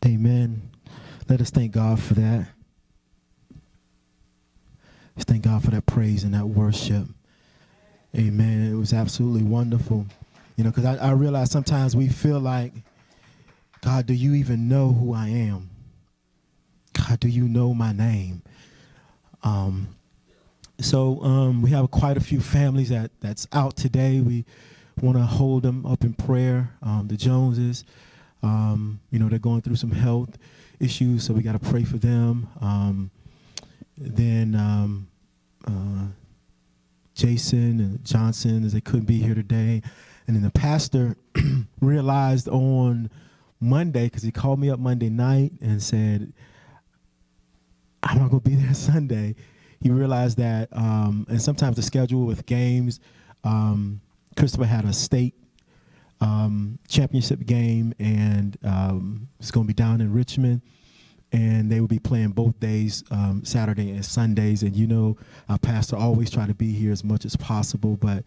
Amen. Let us thank God for that. Let's thank God for that praise and that worship. Amen. It was absolutely wonderful. You know, because I realize sometimes we feel like, God, do you even know who I am? God, do you know my name? So we have quite a few families that's out today. We want to hold them up in prayer. The Joneses, they're going through some health issues, so we got to pray for them. Then Jason and Johnson, as they couldn't be here today. And then the pastor realized on Monday, because he called me up Monday night and said, I'm not going to be there Sunday. He realized that, and sometimes the schedule with games, Christopher had a state championship game, and it's going to be down in Richmond, and they will be playing both days, Saturday and Sundays. And our pastor always try to be here as much as possible, but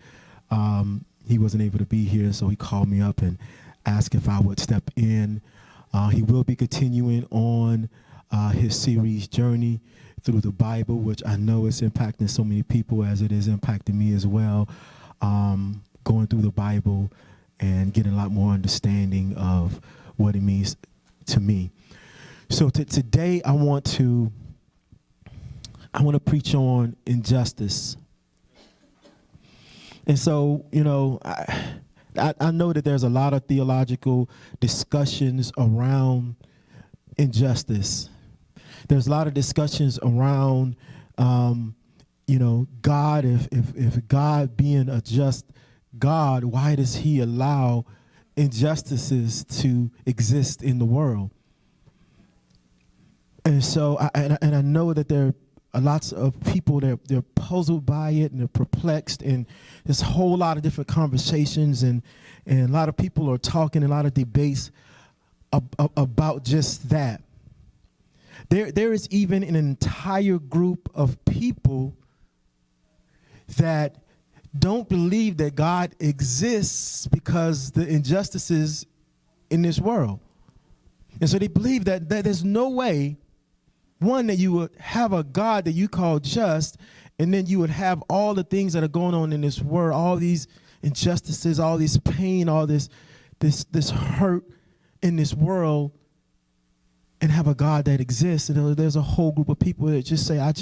he wasn't able to be here, so he called me up and asked if I would step in. He will be continuing on his series Journey through the Bible, which I know is impacting so many people as it is impacting me as well, going through the Bible and getting a lot more understanding of what it means to me. So today I want to preach on injustice. And so, I know that there's a lot of theological discussions around injustice. There's a lot of discussions around, God, if God being a just God, why does he allow injustices to exist in the world? And so, I know that there are lots of people that they're puzzled by it and they're perplexed, and there's a whole lot of different conversations, and a lot of people are talking, a lot of debates about just that. There is even an entire group of people that don't believe that God exists because the injustices in this world. And so they believe that there's no way, one, that you would have a God that you call just, and then you would have all the things that are going on in this world, all these injustices, all this pain, all this hurt in this world, and have a God that exists. And there's a whole group of people that just say, I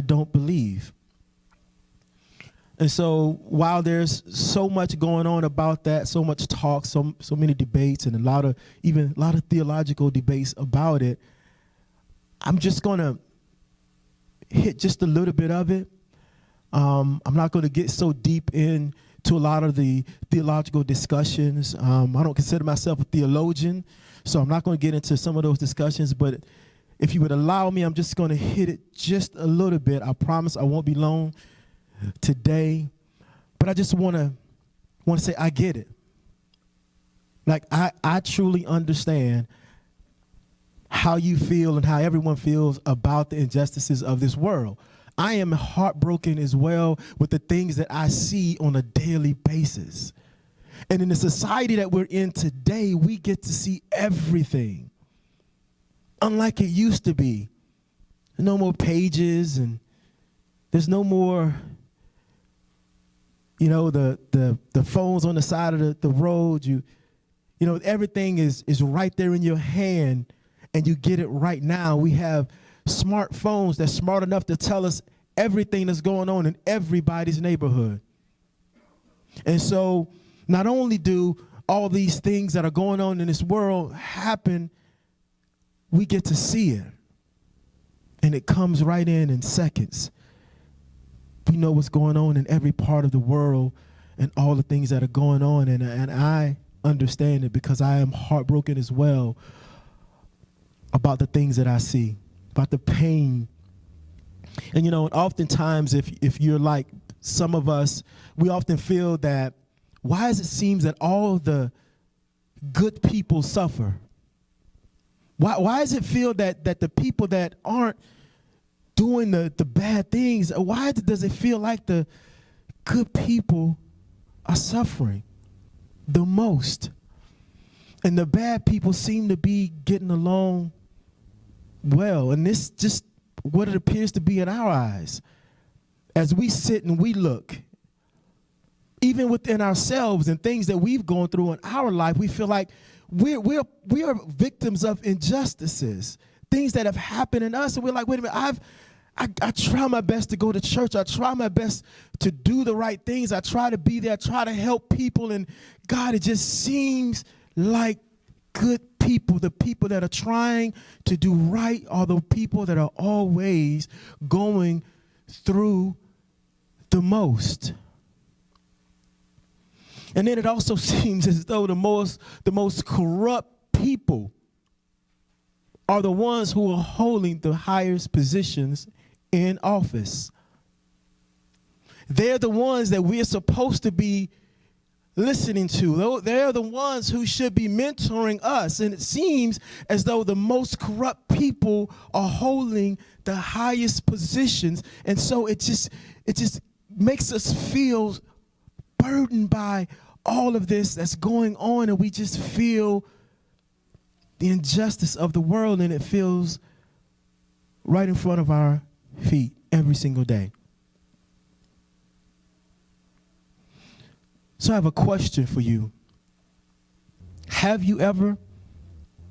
don't believe. And so while there's so much going on about that, so much talk, so many debates, and a lot of theological debates about it, I'm just going to hit just a little bit of it. I'm not going to get so deep into a lot of the theological discussions. I don't consider myself a theologian, so I'm not going to get into some of those discussions. But if you would allow me, I'm just going to hit it just a little bit. I promise I won't be long today. But I just want to say I get it. Like, I truly understand how you feel and how everyone feels about the injustices of this world. I am heartbroken as well with the things that I see on a daily basis. And in the society that we're in today, we get to see everything. Unlike it used to be. No more pages, and there's no more, the phones on the side of the road. Everything is right there in your hand, and you get it right now. We have smartphones that's smart enough to tell us everything that's going on in everybody's neighborhood. And so not only do all these things that are going on in this world happen, we get to see it. And it comes right in seconds. We know what's going on in every part of the world and all the things that are going on. And I understand it because I am heartbroken as well about the things that I see, about the pain. And, oftentimes if you're like some of us, we often feel that, why does it seem that all the good people suffer? Why does it feel that the people that aren't doing the bad things, why does it feel like the good people are suffering the most? And the bad people seem to be getting along well. And this just what it appears to be in our eyes. As we sit and we look, even within ourselves and things that we've gone through in our life, we feel like we are victims of injustices, things that have happened in us. And we're like, wait a minute, I try my best to go to church. I try my best to do the right things. I try to be there. I try to help people. And God, it just seems like good people, the people that are trying to do right, are the people that are always going through the most. And then it also seems as though the most corrupt people are the ones who are holding the highest positions in office. They're the ones that we're supposed to be listening to. They're the ones who should be mentoring us. And it seems as though the most corrupt people are holding the highest positions. And so it just makes us feel burdened by all of this that's going on, and we just feel the injustice of the world, and it feels right in front of our feet every single day. So I have a question for you. Have you ever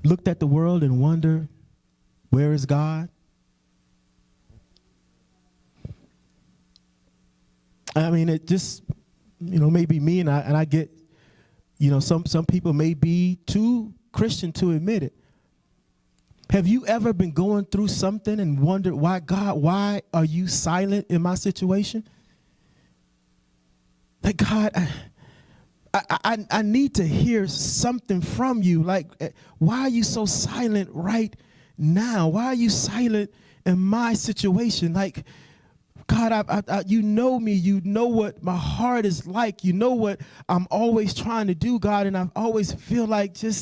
looked at the world and wondered, where is God? I mean, it just, maybe me, and I get, some people may be too Christian to admit it. Have you ever been going through something and wondered, why, God, why are you silent in my situation? Like, God, I need to hear something from you. Like, why are you so silent right now? Why are you silent in my situation? Like, God, you know me. You know what my heart is like. You know what I'm always trying to do, God, and I always feel like you're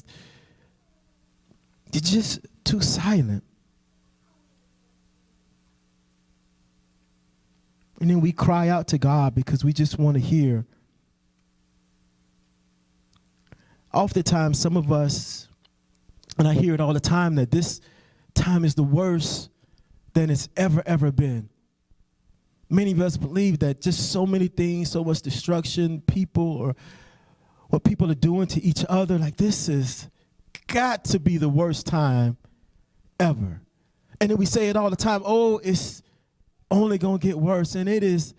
just too silent. And then we cry out to God because we just want to hear. Oftentimes, some of us, and I hear it all the time, that this time is the worst than it's ever been. Many of us believe that just so many things, so much destruction, people, or what people are doing to each other, like this has got to be the worst time ever. And then we say it all the time, oh, it's only going to get worse. And it is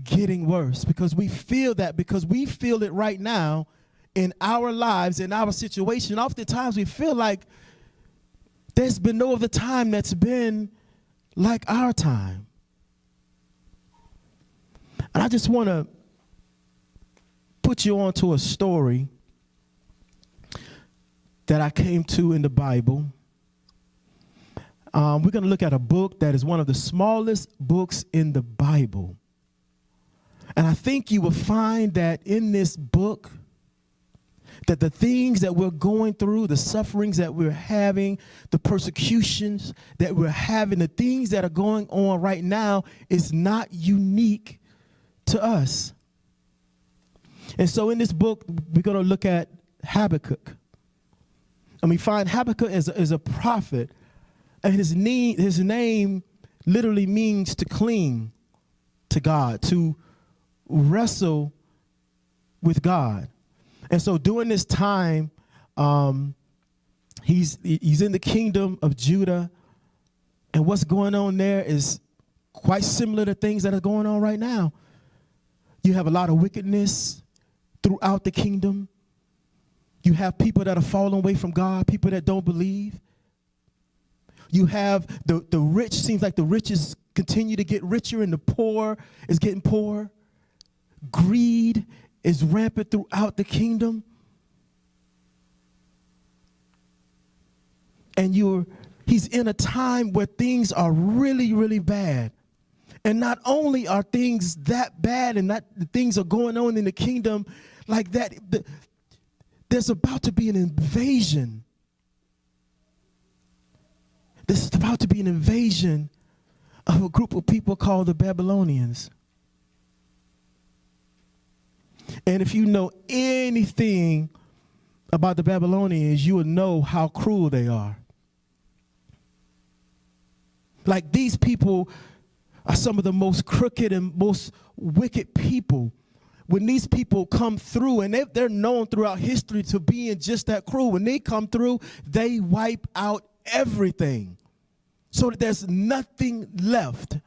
getting worse because we feel that, because we feel it right now in our lives, in our situation. Oftentimes we feel like there's been no other time that's been like our time. And I just want to put you on to a story that I came to in the Bible. We're going to look at a book that is one of the smallest books in the Bible. And I think you will find that in this book, that the things that we're going through, the sufferings that we're having, the persecutions that we're having, the things that are going on right now is not unique to us. And so in this book, we're going to look at Habakkuk. And we find Habakkuk as a prophet. And his name literally means to cling to God, to wrestle with God. And so during this time, he's in the kingdom of Judah. And what's going on there is quite similar to things that are going on right now. You have a lot of wickedness throughout the kingdom. You have people that are falling away from God, people that don't believe. You have the rich, seems like the riches continue to get richer and the poor is getting poorer. Greed is rampant throughout the kingdom. And he's in a time where things are really, really bad. And not only are things that bad and that things are going on in the kingdom like that, there's about to be an invasion. There's about to be an invasion of a group of people called the Babylonians. And if you know anything about the Babylonians, you will know how cruel they are. Like, these people are some of the most crooked and most wicked people. When these people come through, and they're known throughout history to being just that cruel, when they come through, they wipe out everything so that there's nothing left.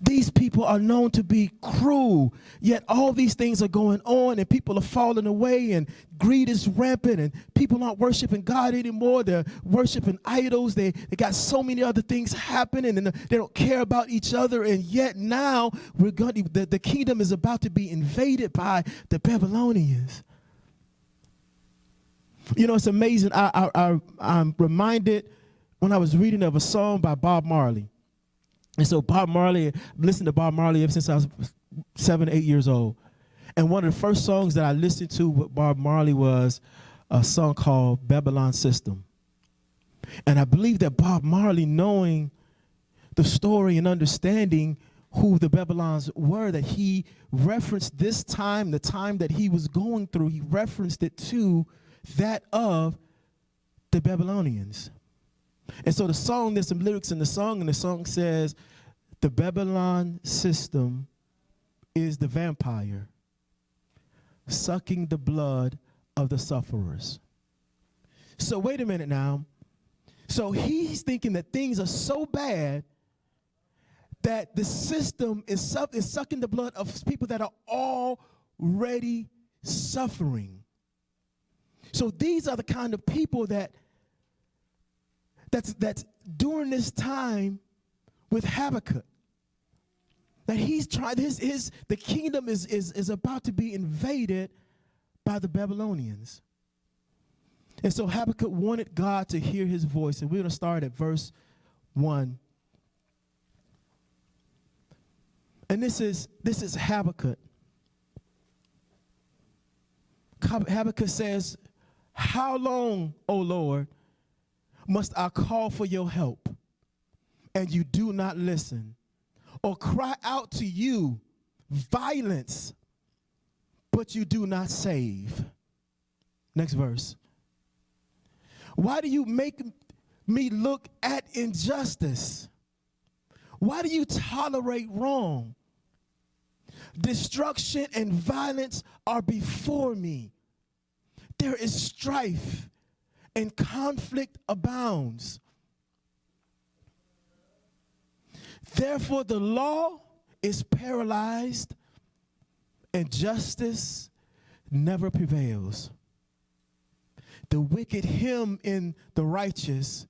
These people are known to be cruel, yet all these things are going on, and people are falling away, and greed is rampant, and people aren't worshiping God anymore. They're worshiping idols. They got so many other things happening, and they don't care about each other. And yet now the kingdom is about to be invaded by the Babylonians. You know, it's amazing. I'm reminded when I was reading of a song by Bob Marley. And so Bob Marley, I've listened to Bob Marley ever since I was 7, 8 years old. And one of the first songs that I listened to with Bob Marley was a song called Babylon System. And I believe that Bob Marley, knowing the story and understanding who the Babylons were, that he referenced this time, the time that he was going through, he referenced it to that of the Babylonians. And so the song, there's some lyrics in the song, and the song says, the Babylon system is the vampire sucking the blood of the sufferers. So wait a minute now. So he's thinking that things are so bad that the system is sucking the blood of people that are already suffering. So these are the kind of people that's during this time with Habakkuk, that he's trying, the kingdom is about to be invaded by the Babylonians. And so Habakkuk wanted God to hear his voice. And we're going to start at verse 1. And this is Habakkuk. Habakkuk says, how long, O Lord, must I call for your help, and you do not listen, or cry out to you violence, but you do not save? Next verse. Why do you make me look at injustice? Why do you tolerate wrong? Destruction and violence are before me. There is strife and conflict abounds. Therefore, the law is paralyzed and justice never prevails. The wicked hem in the righteous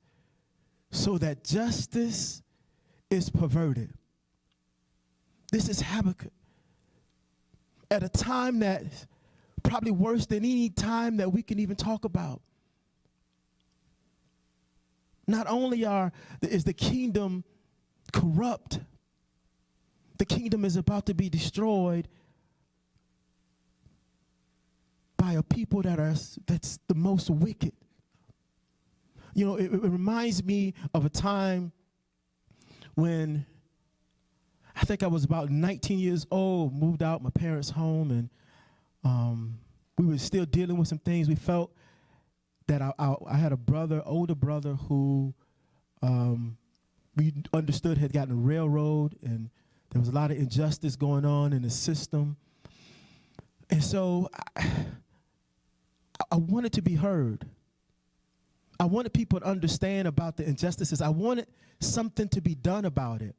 so that justice is perverted. This is Habakkuk at a time that probably worse than any time that we can even talk about. Not only is the kingdom corrupt, the kingdom is about to be destroyed by a people that's the most wicked. You know, it reminds me of a time when I think I was about 19 years old, moved out my parents' home, and we were still dealing with some things. We felt that I had a brother, older brother, who we understood had gotten railroaded, and there was a lot of injustice going on in the system. And so I wanted to be heard. I wanted people to understand about the injustices. I wanted something to be done about it.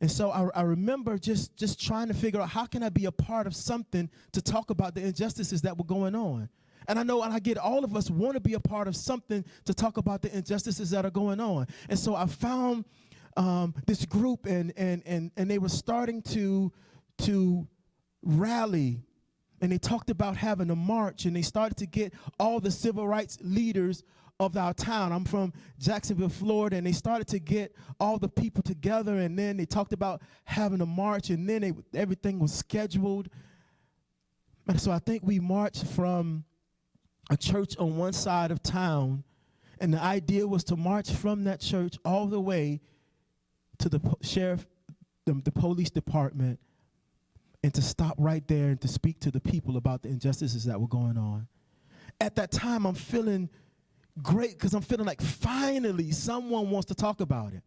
And so I remember just trying to figure out, how can I be a part of something to talk about the injustices that were going on? And I know, and I get, all of us want to be a part of something to talk about the injustices that are going on. And so I found this group, and they were starting to rally, and they talked about having a march, and they started to get all the civil rights leaders of our town. I'm from Jacksonville, Florida, and they started to get all the people together, and then they talked about having a march, and then everything was scheduled. And so I think we marched from a church on one side of town, and the idea was to march from that church all the way to the sheriff, the police department, and to stop right there and to speak to the people about the injustices that were going on. at that time, I'm feeling great because I'm feeling like finally someone wants to talk about it.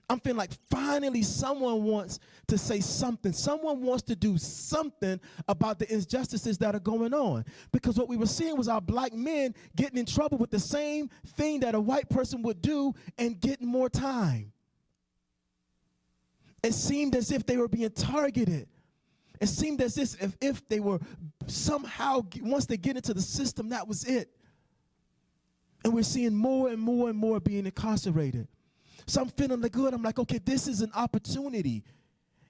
I'm feeling like finally someone wants to say something. Someone wants to do something about the injustices that are going on. Because what we were seeing was our black men getting in trouble with the same thing that a white person would do and getting more time. It seemed as if they were being targeted. It seemed as if they were somehow, once they get into the system, that was it. And we're seeing more and more and more being incarcerated. So I'm feeling good. I'm like, okay, this is an opportunity.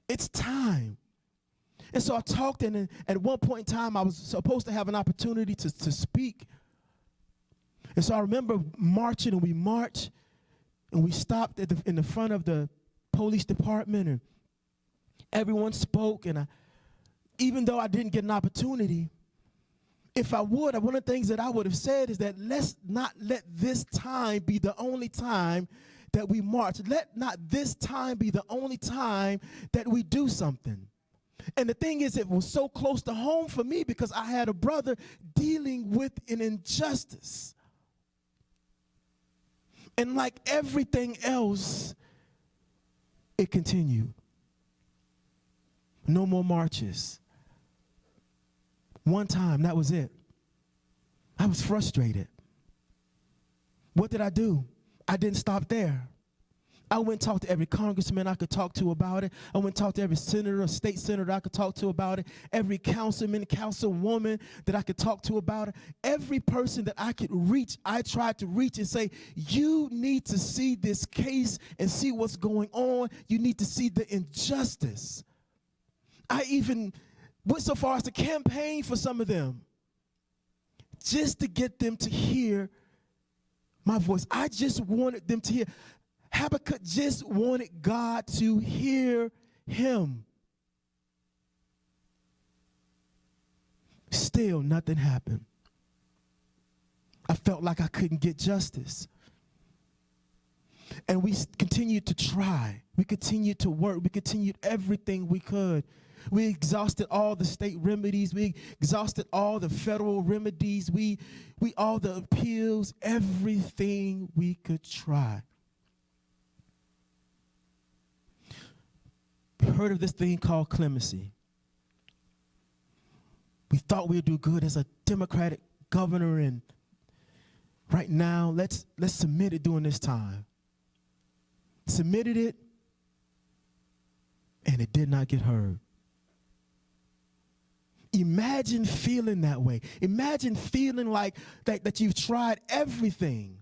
It's time. And so I talked, and at one point in time, I was supposed to have an opportunity to speak. And so I remember marching, and we marched, and we stopped in the front of the police department, and everyone spoke. And even though I didn't get an opportunity, if I would, one of the things that I would have said is that let's not let this time be the only time that we march. Let not this time be the only time that we do something. And the thing is, it was so close to home for me because I had a brother dealing with an injustice. And like everything else, it continued. No more marches. One time, that was it. I was frustrated. What did I do? I didn't stop there. I went and talked to every congressman I could talk to about it. I went and talked to every senator or state senator I could talk to about it. Every councilman, councilwoman that I could talk to about it. Every person that I could reach, I tried to reach and say, you need to see this case and see what's going on. You need to see the injustice. I even went so far as to campaign for some of them just to get them to hear my voice. I just wanted them to hear. Habakkuk just wanted God to hear him. Still, nothing happened. I felt like I couldn't get justice. And we continued to try. We continued to work. We continued everything we could. We exhausted all the state remedies. We exhausted all the federal remedies. We all the appeals, everything we could try. We heard of this thing called clemency. We thought we'd do good as a Democratic governor, and right now, let's submit it during this time. Submitted it, and it did not get heard. Imagine feeling that way. Imagine feeling like that you've tried everything.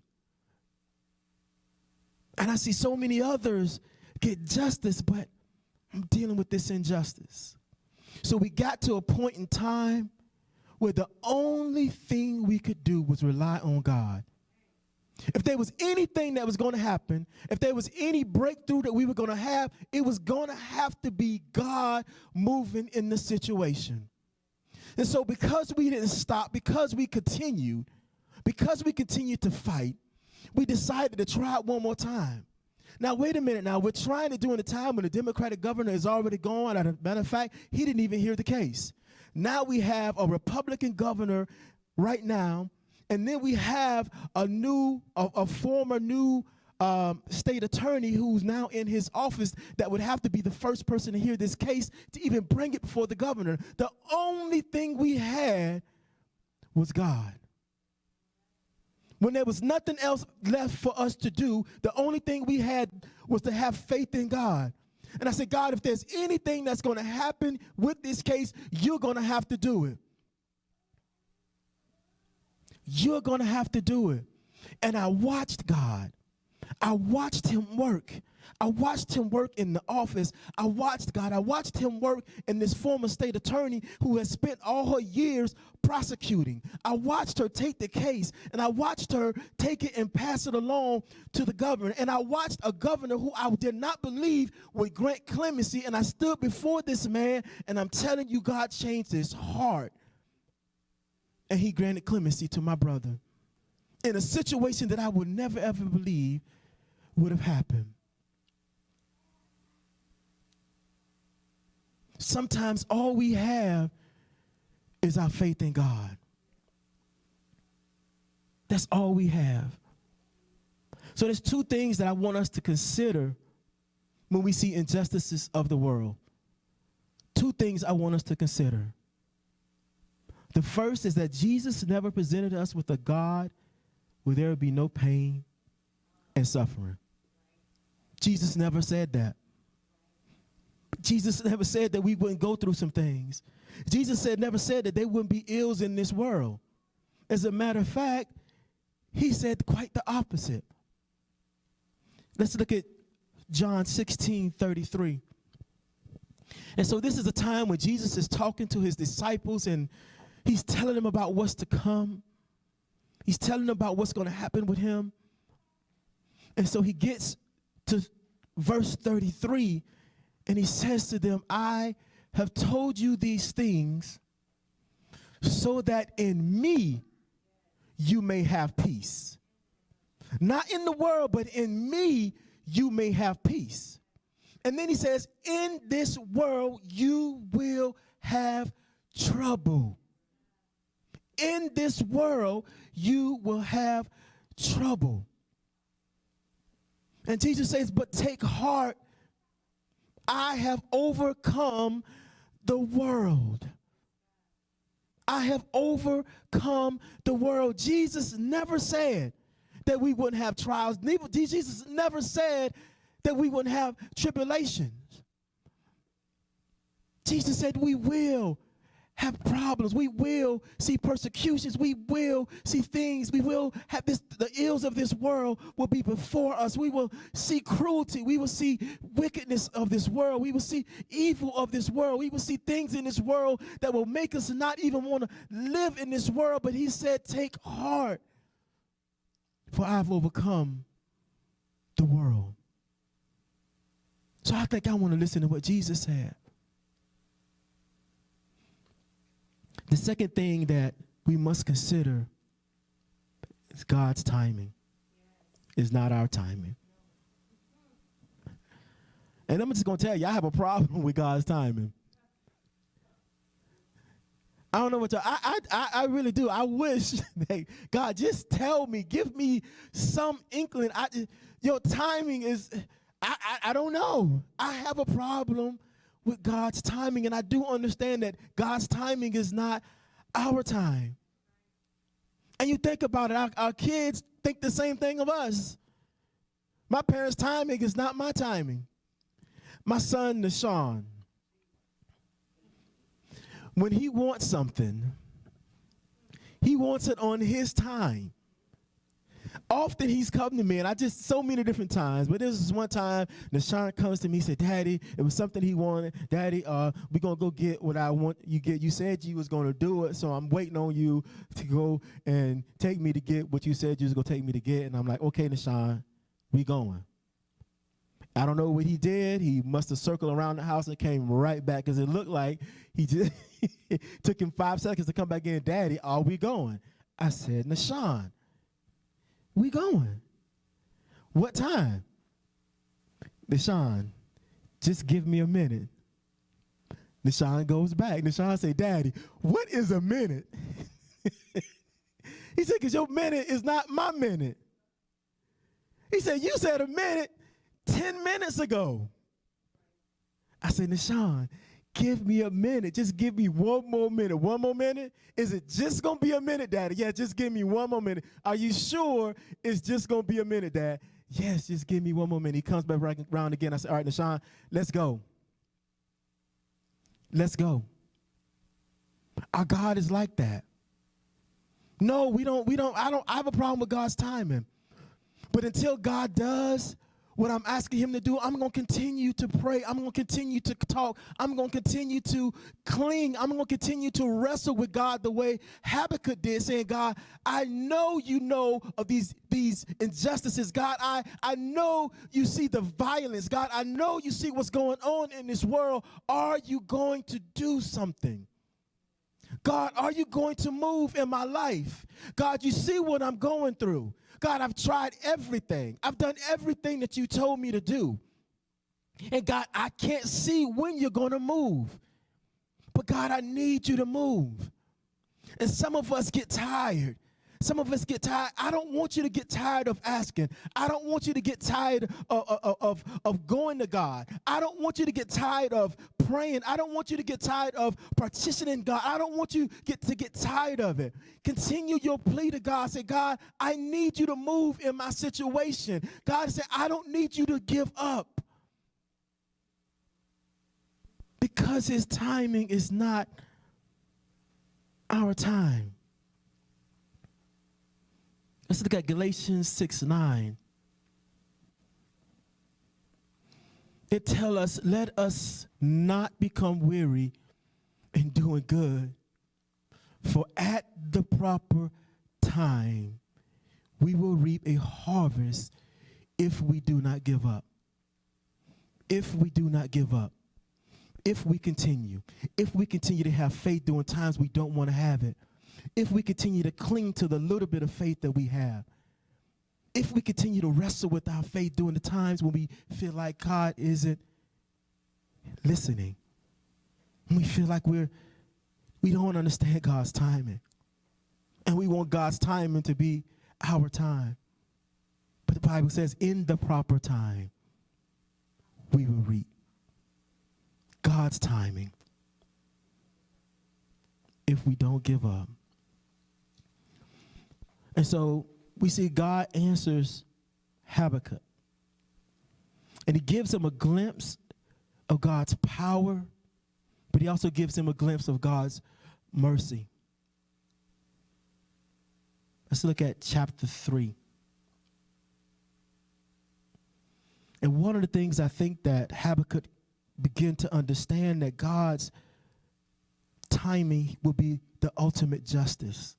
And I see so many others get justice, but I'm dealing with this injustice. So we got to a point in time where the only thing we could do was rely on God. If there was anything that was going to happen, if there was any breakthrough that we were going to have, it was going to have to be God moving in the situation. And so because we didn't stop, because we continued to fight, we decided to try it one more time. Now, wait a minute now. We're trying to do in a time when the Democratic governor is already gone. As a matter of fact, he didn't even hear the case. Now we have a Republican governor right now, and then we have a former new state attorney who's now in his office that would have to be the first person to hear this case to even bring it before the governor. The only thing we had was God. When there was nothing else left for us to do, the only thing we had was to have faith in God. And I said, God, if there's anything that's going to happen with this case, you're going to have to do it. You're going to have to do it. And I watched God. I watched him work. I watched him work in the office. I watched God. I watched him work in this former state attorney who has spent all her years prosecuting. I watched her take the case, and I watched her take it and pass it along to the governor. And I watched a governor who I did not believe would grant clemency, and I stood before this man, and I'm telling you, God changed his heart. And he granted clemency to my brother in a situation that I would never, ever believe would have happened. Sometimes all we have is our faith in God. That's all we have. So there's two things that I want us to consider when we see injustices of the world. Two things I want us to consider. The first is that Jesus never presented us with a God where there would be no pain and suffering. Jesus never said that. Jesus never said that we wouldn't go through some things. Jesus never said that there wouldn't be ills in this world. As a matter of fact, he said quite the opposite. Let's look at John 16:33. And so this is a time when Jesus is talking to his disciples and he's telling them about what's to come. He's telling them about what's going to happen with him. And so he gets to verse 33 and he says to them, I have told you these things so that in me you may have peace. Not in the world, but in me you may have peace. And then he says, in this world you will have trouble. In this world you will have trouble. And Jesus says, but take heart, I have overcome the world. I have overcome the world. Jesus never said that we wouldn't have trials. Jesus never said that we wouldn't have tribulations. Jesus said we will have problems. We will see persecutions. We will see things. We will have this. The ills of this world will be before us. We will see cruelty. We will see wickedness of this world. We will see evil of this world. We will see things in this world that will make us not even want to live in this world. But he said, take heart, for I've overcome the world. So I think I want to listen to what Jesus said. The second thing that we must consider is God's timing. It's not our timing. And I'm just going to tell you, I have a problem with God's timing. I don't know what I really do. I wish that God just tell me, give me some inkling. Your timing is, I don't know. I have a problem with God's timing, and I do understand that God's timing is not our time. And you think about it, our kids think the same thing of us. My parents' timing is not my timing. My son, Nashawn, when he wants something, he wants it on his time. Often he's come to me, and so many different times, but this is one time, Nashawn comes to me, he said, Daddy, it was something he wanted. Daddy, we're going to go get what I want you get. You said you was going to do it, so I'm waiting on you to go and take me to get what you said you was going to take me to get. And I'm like, okay, Nashawn, we going. I don't know what he did. He must have circled around the house and came right back, because it looked like he just took him 5 seconds to come back in. Daddy, are we going? I said, Nashawn, we going. What time? Nashawn, just give me a minute. Nashawn goes back. Nashawn say, Daddy, what is a minute? He said, because your minute is not my minute. He said, you said a minute 10 minutes ago. I said, Nashawn, give me a minute. Just give me one more minute. One more minute? Is it just going to be a minute, Daddy? Yeah, just give me one more minute. Are you sure it's just going to be a minute, Dad? Yes, just give me one more minute. He comes back around again. I said, all right, Nashawn, let's go. Let's go. Our God is like that. No, I have a problem with God's timing. But until God does what I'm asking him to do, I'm going to continue to pray. I'm going to continue to talk. I'm going to continue to cling. I'm going to continue to wrestle with God the way Habakkuk did, saying, God, I know you know of these injustices. God, I know you see the violence. God, I know you see what's going on in this world. Are you going to do something? God, are you going to move in my life? God, you see what I'm going through. God, I've tried everything. I've done everything that you told me to do. And God, I can't see when you're going to move. But God, I need you to move. And some of us get tired Some of us get tired. I don't want you to get tired of asking. I don't want you to get tired of going to God. I don't want you to get tired of praying. I don't want you to get tired of petitioning God. I don't want you to get tired of it. Continue your plea to God. Say, God, I need you to move in my situation. God said, I don't need you to give up. Because his timing is not our time. Let's look at Galatians 6:9. It tells us, let us not become weary in doing good, for at the proper time we will reap a harvest if we do not give up. If we do not give up. If we continue to have faith during times we don't want to have it, if we continue to cling to the little bit of faith that we have, if we continue to wrestle with our faith during the times when we feel like God isn't listening, when we feel like we don't understand God's timing, and we want God's timing to be our time. But the Bible says, in the proper time, we will reap. God's timing, if we don't give up. And so we see God answers Habakkuk. And he gives him a glimpse of God's power, but he also gives him a glimpse of God's mercy. Let's look at chapter 3. And one of the things I think that Habakkuk begin to understand, that God's timing will be the ultimate justice.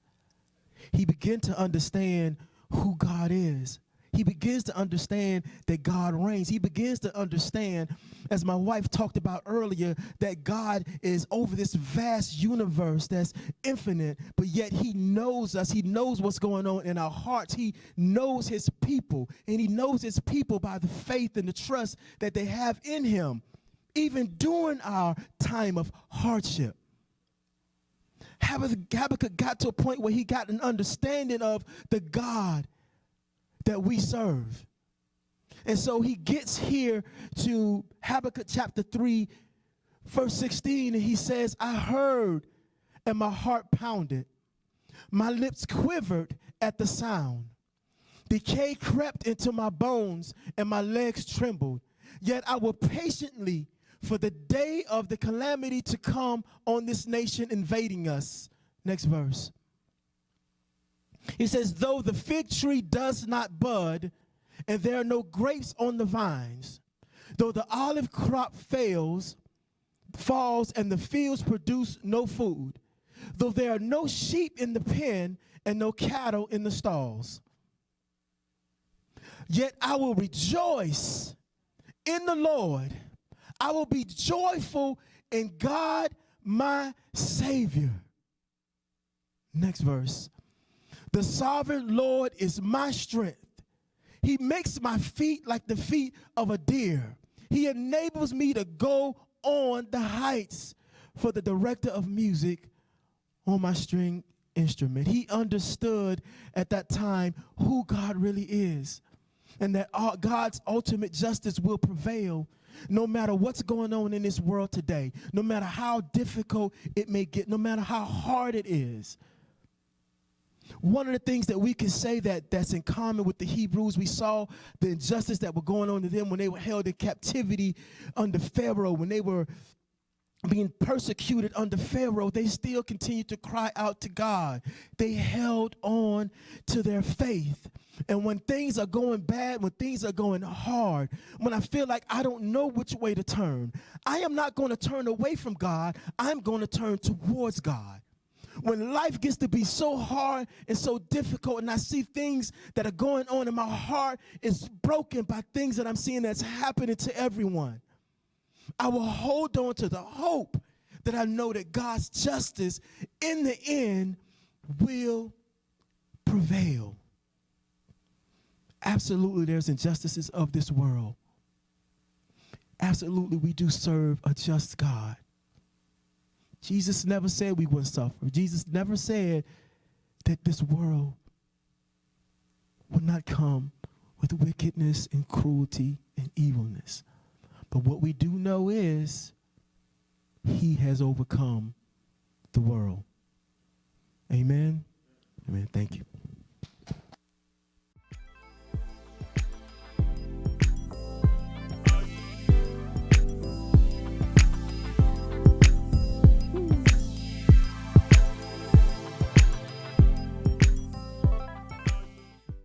He began to understand who God is. He begins to understand that God reigns. He begins to understand, as my wife talked about earlier, that God is over this vast universe that's infinite, but yet he knows us. He knows what's going on in our hearts. He knows his people, and he knows his people by the faith and the trust that they have in him, even during our time of hardship. Habakkuk got to a point where he got an understanding of the God that we serve. And so he gets here to Habakkuk chapter 3, verse 16, and he says, I heard and my heart pounded. My lips quivered at the sound. Decay crept into my bones and my legs trembled. Yet I will patiently for the day of the calamity to come on this nation invading us. Next verse. He says, though the fig tree does not bud, and there are no grapes on the vines, though the olive crop falls, and the fields produce no food, though there are no sheep in the pen and no cattle in the stalls, yet I will rejoice in the Lord. I will be joyful in God, my Savior. Next verse. The sovereign Lord is my strength. He makes my feet like the feet of a deer. He enables me to go on the heights. For the director of music on my string instrument. He understood at that time who God really is, and that God's ultimate justice will prevail no matter what's going on in this world today, no matter how difficult it may get, no matter how hard it is. One of the things that we can say that's in common with the Hebrews, we saw the injustice that were going on to them when they were held in captivity under Pharaoh, when they were being persecuted under Pharaoh. They still continued to cry out to God. They held on to their faith. And when things are going bad, when things are going hard, when I feel like I don't know which way to turn, I am not going to turn away from God. I'm going to turn towards God. When life gets to be so hard and so difficult, and I see things that are going on, and my heart is broken by things that I'm seeing that's happening to everyone, I will hold on to the hope that I know that God's justice in the end will prevail. Absolutely, there's injustices of this world. Absolutely, we do serve a just God. Jesus never said we wouldn't suffer. Jesus never said that this world not come with wickedness and cruelty and evilness. But what we do know is he has overcome the world. Amen? Amen. Thank you.